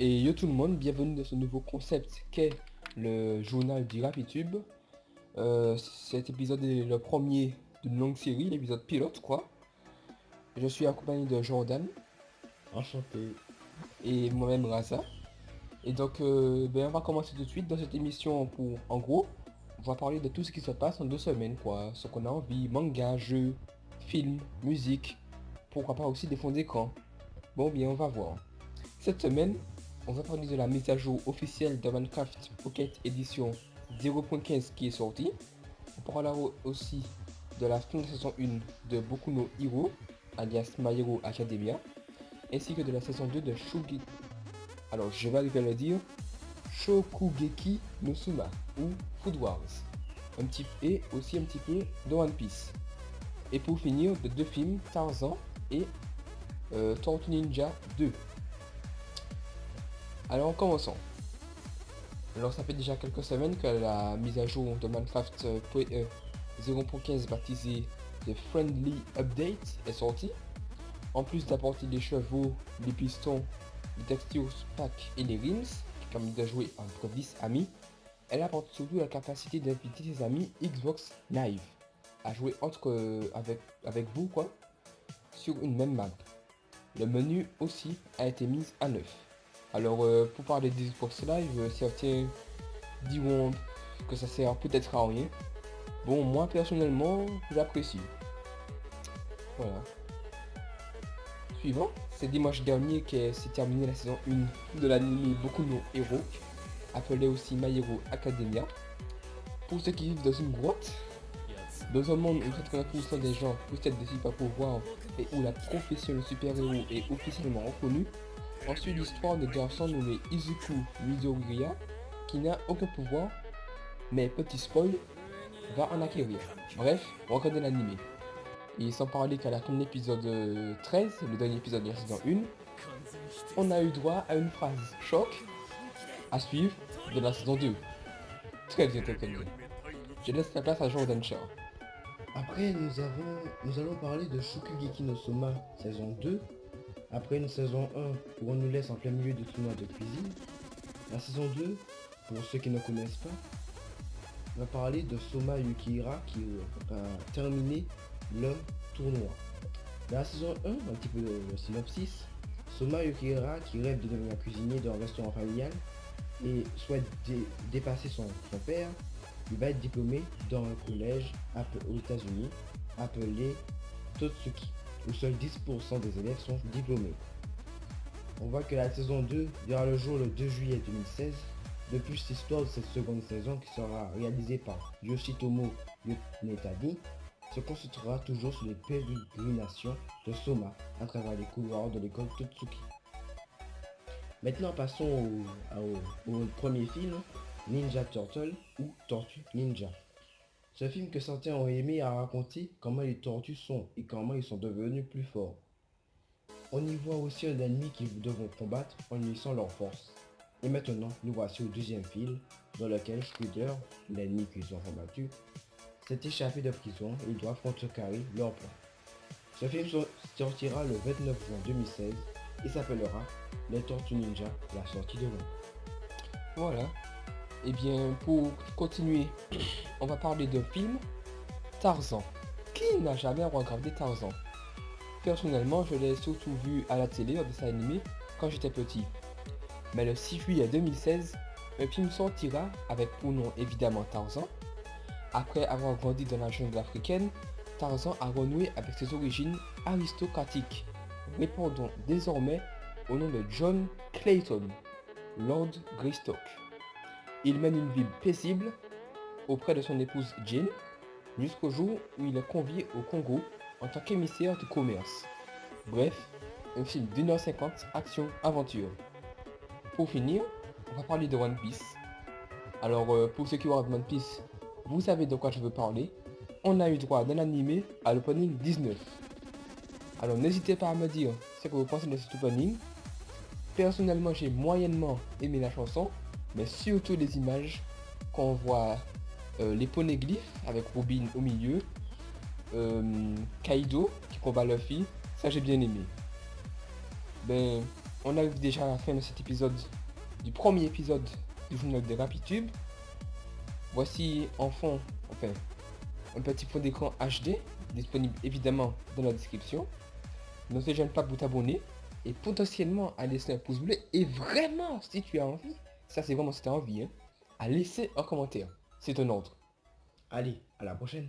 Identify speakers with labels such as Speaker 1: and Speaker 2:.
Speaker 1: Et yo tout le monde, bienvenue dans ce nouveau concept qu'est le journal du RapidTube. Cet épisode est le premier d'une longue série, l'épisode pilote quoi. Je suis accompagné de Jordan.
Speaker 2: Enchanté.
Speaker 1: Et moi-même Raza. Et donc on va commencer tout de suite dans cette émission pour, en gros, on va parler de tout ce qui se passe en 2 semaines quoi. Ce qu'on a envie, manga, jeux, films, musique, pourquoi pas aussi des fonds d'écran. Bon bien on va voir. Cette semaine, on va parler de la mise à jour officielle de Minecraft Pocket Edition 0.15 qui est sortie. On parlera aussi de la fin de la saison 1 de Boku no Hero, alias My Hero Academia, ainsi que de la saison 2 de Alors je vais arriver à le dire, Shokugeki no Soma ou Food Wars. Et aussi un petit peu de One Piece. Et pour finir, de 2 films, Tarzan et Tortue Ninja 2. Alors commençons. Alors ça fait déjà quelques semaines que la mise à jour de Minecraft 0.15 baptisée The Friendly Update est sortie. En plus d'apporter les chevaux, les pistons, les textures packs et les rims qui permettent de jouer entre 10 amis, elle apporte surtout la capacité d'inviter ses amis Xbox Live à jouer avec vous quoi sur une même map. Le menu aussi a été mis à neuf. Alors pour parler des Xbox Live, certains diront que ça sert peut-être à rien. Bon, moi personnellement, j'apprécie. Voilà. Suivant, c'est dimanche dernier que s'est terminée la saison 1 de l'anime Boku no Hero, appelé aussi My Hero Academia. Pour ceux qui vivent dans une grotte, dans un monde où 80% des gens possèdent des super pouvoirs et où la profession de super-héros est officiellement reconnue, on suit l'histoire de garçon nommé Izuku Midoriya qui n'a aucun pouvoir, mais petit spoil, va en acquérir. Bref, regardez l'anime. Et sans parler qu'à la fin de l'épisode 13, le dernier épisode de la saison 1, on a eu droit à une phrase choc à suivre de la saison 2. Très bien. Je laisse la place à Jordan Shaw.
Speaker 2: Après, nous allons parler de Shokugeki no Soma saison 2. Après une saison 1 où on nous laisse en plein milieu de tournoi de cuisine. La saison 2, pour ceux qui ne connaissent pas, va parler de Soma Yukihira qui va terminer le tournoi. Dans la saison 1, un petit peu de synopsis, Soma Yukihira qui rêve de devenir cuisinier dans un restaurant familial et souhaite dépasser son père, il va être diplômé dans un collège aux États-Unis appelé Totsuki, où seuls 10% des élèves sont diplômés. On voit que la saison 2 verra le jour le 2 juillet 2016. De plus, l'histoire de cette seconde saison qui sera réalisée par Yoshitomo Yonetani se concentrera toujours sur les pérégrinations de Soma à travers les couloirs de l'école Totsuki. Maintenant passons au premier film, Ninja Turtle ou Tortue Ninja. Ce film que certains ont aimé a raconté comment les tortues sont et comment ils sont devenus plus forts. On y voit aussi un ennemi qu'ils devront combattre en unissant leurs forces. Et maintenant, nous voici au deuxième film, dans lequel Shredder, l'ennemi qu'ils ont combattu, s'est échappé de prison et ils doivent contrecarrer leur plan. Ce film sortira le 29 juin 2016 et s'appellera Les Tortues Ninja, la sortie de l'ombre.
Speaker 1: Voilà. Et bien pour continuer, on va parler de film Tarzan. Qui n'a jamais regardé Tarzan? Personnellement, je l'ai surtout vu à la télé en dessin animé quand j'étais petit. Mais le 6 juillet 2016, un film sortira avec pour nom évidemment Tarzan. Après avoir grandi dans la jungle africaine, Tarzan a renoué avec ses origines aristocratiques, répondant désormais au nom de John Clayton, Lord Greystock. Il mène une vie paisible auprès de son épouse Jane, jusqu'au jour où il est convié au Congo en tant qu'émissaire du commerce. Bref, un film d'1h50 action-aventure. Pour finir, on va parler de One Piece. Alors pour ceux qui regardent One Piece, vous savez de quoi je veux parler. On a eu droit d'un animé à l'opening 19. Alors n'hésitez pas à me dire ce que vous pensez de cet opening. Personnellement j'ai moyennement aimé la chanson, mais surtout les images qu'on voit les poneglyphes avec Robin au milieu, Kaido qui combat Luffy, ça j'ai bien aimé. Ben on arrive déjà à la fin de cet épisode du premier épisode du journal de Rapitube. Voici en fond, enfin, un petit fond d'écran HD, disponible évidemment dans la description. Ne te gêne pas de vous abonner et potentiellement à laisser un pouce bleu. Et vraiment, si tu as envie, ça c'est vraiment si tu as envie, hein, à laisser un commentaire. C'est un ordre.
Speaker 2: Allez, à la prochaine.